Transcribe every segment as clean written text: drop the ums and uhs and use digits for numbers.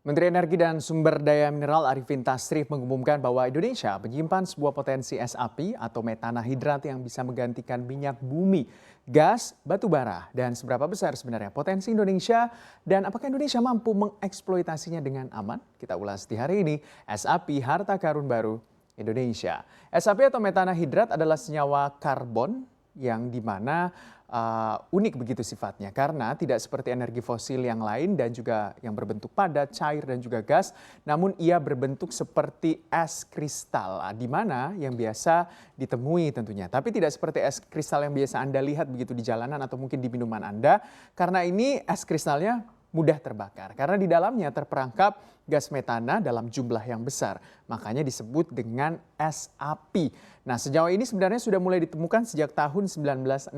Menteri Energi dan Sumber Daya Mineral Arifin Tasrif mengumumkan bahwa Indonesia menyimpan sebuah potensi es api atau metana hidrat yang bisa menggantikan minyak bumi, gas, batu bara. Dan seberapa besar sebenarnya potensi Indonesia dan apakah Indonesia mampu mengeksploitasinya dengan aman? Kita ulas di hari ini, es api harta karun baru Indonesia. Es api atau metana hidrat adalah senyawa karbon yang dimana unik begitu sifatnya karena tidak seperti energi fosil yang lain dan juga yang berbentuk padat, cair dan juga gas, namun ia berbentuk seperti es kristal di mana yang biasa ditemui tentunya. Tapi tidak seperti es kristal yang biasa Anda lihat begitu di jalanan atau mungkin di minuman Anda karena ini es kristalnya mudah terbakar karena di dalamnya terperangkap gas metana dalam jumlah yang besar. Makanya disebut dengan es api. Nah, sejauh ini sebenarnya sudah mulai ditemukan sejak tahun 1960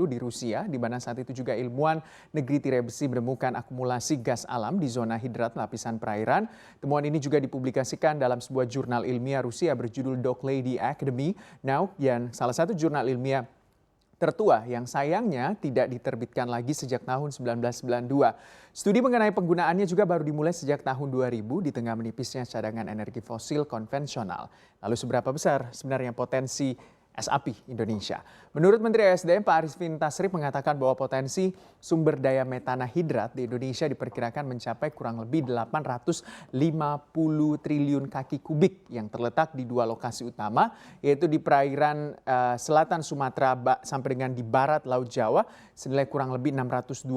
di Rusia, di mana saat itu juga ilmuwan negeri tirai besi menemukan akumulasi gas alam di zona hidrat lapisan perairan. Temuan ini juga dipublikasikan dalam sebuah jurnal ilmiah Rusia berjudul Doklady Academy Now, dan salah satu jurnal ilmiah tertua yang sayangnya tidak diterbitkan lagi sejak tahun 1992. Studi mengenai penggunaannya juga baru dimulai sejak tahun 2000 di tengah menipisnya cadangan energi fosil konvensional. Lalu seberapa besar sebenarnya potensi es api Indonesia? Menurut Menteri ESDM Pak Arifin Tasrif mengatakan bahwa potensi sumber daya metana hidrat di Indonesia diperkirakan mencapai kurang lebih 850 triliun kaki kubik yang terletak di dua lokasi utama, yaitu di perairan selatan Sumatera sampai dengan di barat Laut Jawa senilai kurang lebih 625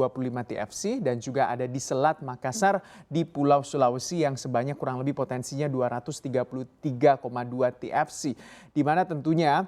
TFC dan juga ada di Selat Makassar di Pulau Sulawesi yang sebanyak kurang lebih potensinya 233,2 TFC, di mana tentunya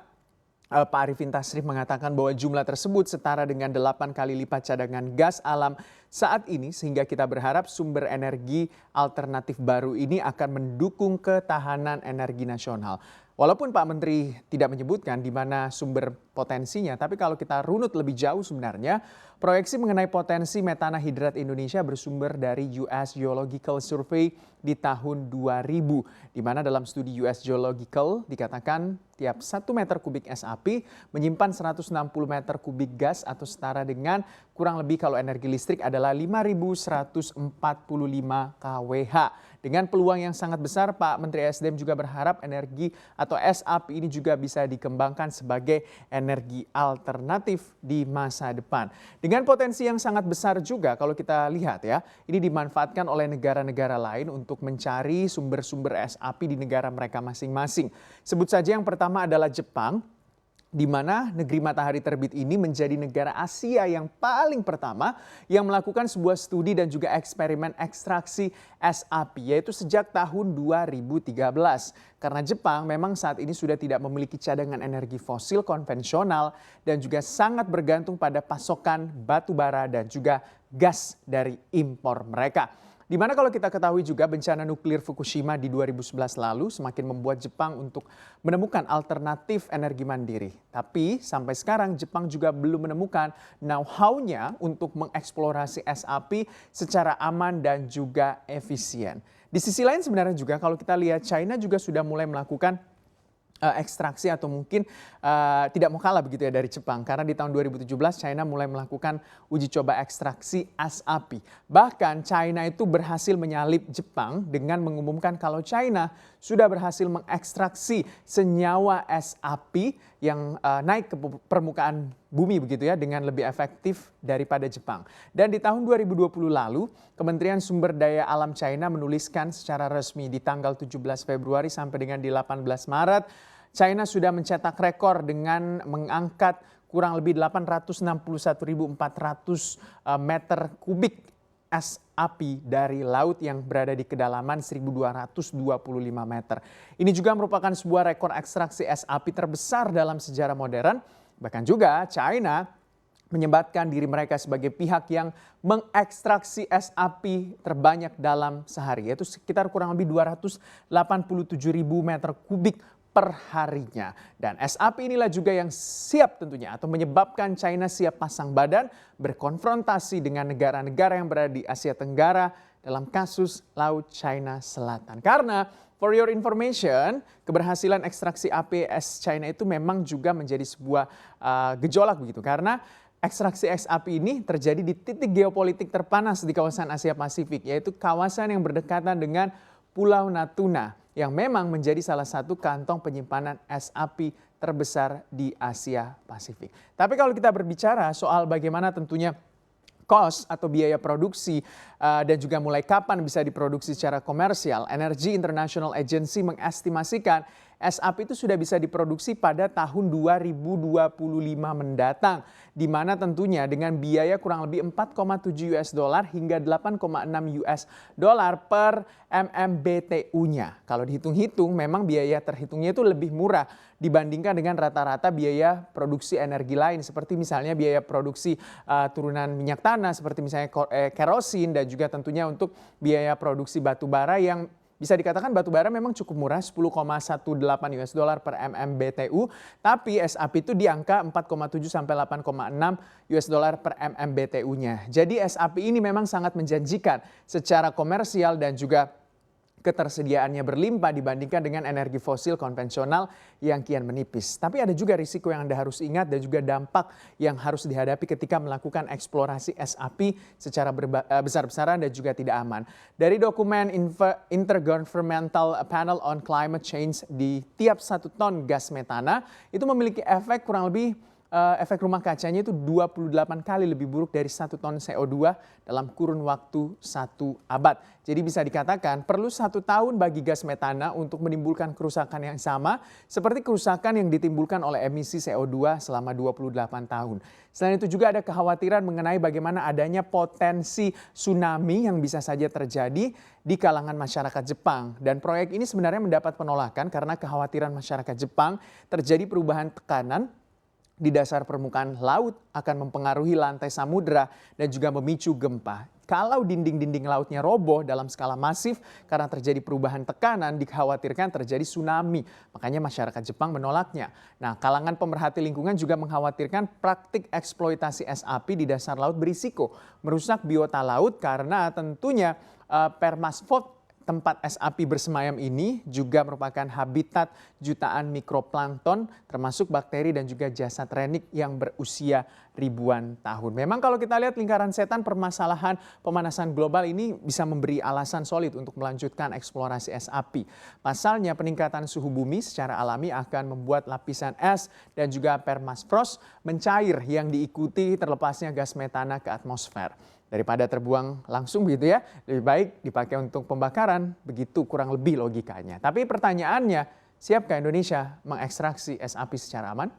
Pak Arifin Tasrif mengatakan bahwa jumlah tersebut setara dengan 8 kali lipat cadangan gas alam saat ini sehingga kita berharap sumber energi alternatif baru ini akan mendukung ketahanan energi nasional. Walaupun Pak Menteri tidak menyebutkan di mana sumber potensinya, tapi kalau kita runut lebih jauh sebenarnya, proyeksi mengenai potensi metana hidrat Indonesia bersumber dari US Geological Survey di tahun 2000, di mana dalam studi US Geological dikatakan tiap 1 meter kubik es api menyimpan 160 meter kubik gas atau setara dengan kurang lebih kalau energi listrik adalah 5.145 kWh. Dengan peluang yang sangat besar, Pak Menteri ESDM juga berharap energi atau es api ini juga bisa dikembangkan sebagai energi alternatif di masa depan. Dengan potensi yang sangat besar juga kalau kita lihat ya, ini dimanfaatkan oleh negara-negara lain untuk mencari sumber-sumber es api di negara mereka masing-masing. Sebut saja yang pertama adalah Jepang, di mana negeri matahari terbit ini menjadi negara Asia yang paling pertama yang melakukan sebuah studi dan juga eksperimen ekstraksi es api, yaitu sejak tahun 2013. Karena Jepang memang saat ini sudah tidak memiliki cadangan energi fosil konvensional dan juga sangat bergantung pada pasokan batu bara dan juga gas dari impor mereka. Di mana kalau kita ketahui juga bencana nuklir Fukushima di 2011 lalu semakin membuat Jepang untuk menemukan alternatif energi mandiri. Tapi sampai sekarang Jepang juga belum menemukan know-how-nya untuk mengeksplorasi es api secara aman dan juga efisien. Di sisi lain sebenarnya juga kalau kita lihat China juga sudah mulai melakukan ekstraksi atau mungkin tidak mau kalah begitu ya dari Jepang. Karena di tahun 2017 China mulai melakukan uji coba ekstraksi es api. Bahkan China itu berhasil menyalip Jepang dengan mengumumkan kalau China sudah berhasil mengekstraksi senyawa es api yang naik ke permukaan bumi begitu ya dengan lebih efektif daripada Jepang. Dan di tahun 2020 lalu Kementerian Sumber Daya Alam China menuliskan secara resmi di tanggal 17 Februari sampai dengan di 18 Maret China sudah mencetak rekor dengan mengangkat kurang lebih 861.400 meter kubik es api dari laut yang berada di kedalaman 1.225 meter. Ini juga merupakan sebuah rekor ekstraksi es api terbesar dalam sejarah modern. Bahkan juga China menyebutkan diri mereka sebagai pihak yang mengekstraksi es api terbanyak dalam sehari, yaitu sekitar kurang lebih 287.000 meter kubik per harinya. Dan es api inilah juga yang siap tentunya atau menyebabkan China siap pasang badan berkonfrontasi dengan negara-negara yang berada di Asia Tenggara dalam kasus Laut China Selatan. Karena for your information, keberhasilan ekstraksi api es China itu memang juga menjadi sebuah gejolak begitu. Karena ekstraksi es api ini terjadi di titik geopolitik terpanas di kawasan Asia Pasifik, yaitu kawasan yang berdekatan dengan Pulau Natuna, yang memang menjadi salah satu kantong penyimpanan es api terbesar di Asia Pasifik. Tapi kalau kita berbicara soal bagaimana tentunya cost atau biaya produksi dan juga mulai kapan bisa diproduksi secara komersial, Energy International Agency mengestimasikan es api itu sudah bisa diproduksi pada tahun 2025 mendatang, di mana tentunya dengan biaya kurang lebih 4,7 US dollar hingga 8,6 US dollar per MMBTU-nya. Kalau dihitung-hitung memang biaya terhitungnya itu lebih murah dibandingkan dengan rata-rata biaya produksi energi lain, seperti misalnya biaya produksi turunan minyak tanah seperti misalnya kerosin, dan juga tentunya untuk biaya produksi batu bara yang bisa dikatakan batu bara memang cukup murah, 10,18 US dollar per MMBTU, tapi es api itu di angka 4,7 sampai 8,6 US dollar per MMBTU-nya. Jadi es api ini memang sangat menjanjikan secara komersial dan juga ketersediaannya berlimpah dibandingkan dengan energi fosil konvensional yang kian menipis. Tapi ada juga risiko yang Anda harus ingat dan juga dampak yang harus dihadapi ketika melakukan eksplorasi es api secara besar-besaran dan juga tidak aman. Dari dokumen Intergovernmental Panel on Climate Change, di tiap 1 ton gas metana itu memiliki efek kurang lebih efek rumah kacanya itu 28 kali lebih buruk dari 1 ton CO2 dalam kurun waktu 1 abad. Jadi bisa dikatakan perlu 1 tahun bagi gas metana untuk menimbulkan kerusakan yang sama seperti kerusakan yang ditimbulkan oleh emisi CO2 selama 28 tahun. Selain itu juga ada kekhawatiran mengenai bagaimana adanya potensi tsunami yang bisa saja terjadi di kalangan masyarakat Jepang. Dan proyek ini sebenarnya mendapat penolakan karena kekhawatiran masyarakat Jepang terjadi perubahan tekanan di dasar permukaan laut akan mempengaruhi lantai samudera dan juga memicu gempa. Kalau dinding-dinding lautnya roboh dalam skala masif karena terjadi perubahan tekanan, dikhawatirkan terjadi tsunami. Makanya masyarakat Jepang menolaknya. Nah, kalangan pemerhati lingkungan juga mengkhawatirkan praktik eksploitasi es api di dasar laut berisiko merusak biota laut karena tentunya permafrost, tempat es api bersemayam ini juga merupakan habitat jutaan mikroplankton termasuk bakteri dan juga jasad renik yang berusia ribuan tahun. Memang kalau kita lihat lingkaran setan, permasalahan pemanasan global ini bisa memberi alasan solid untuk melanjutkan eksplorasi es api. Pasalnya peningkatan suhu bumi secara alami akan membuat lapisan es dan juga permafrost mencair yang diikuti terlepasnya gas metana ke atmosfer. Daripada terbuang langsung begitu ya, lebih baik dipakai untuk pembakaran, begitu kurang lebih logikanya. Tapi pertanyaannya, siapkah Indonesia mengekstraksi es api secara aman?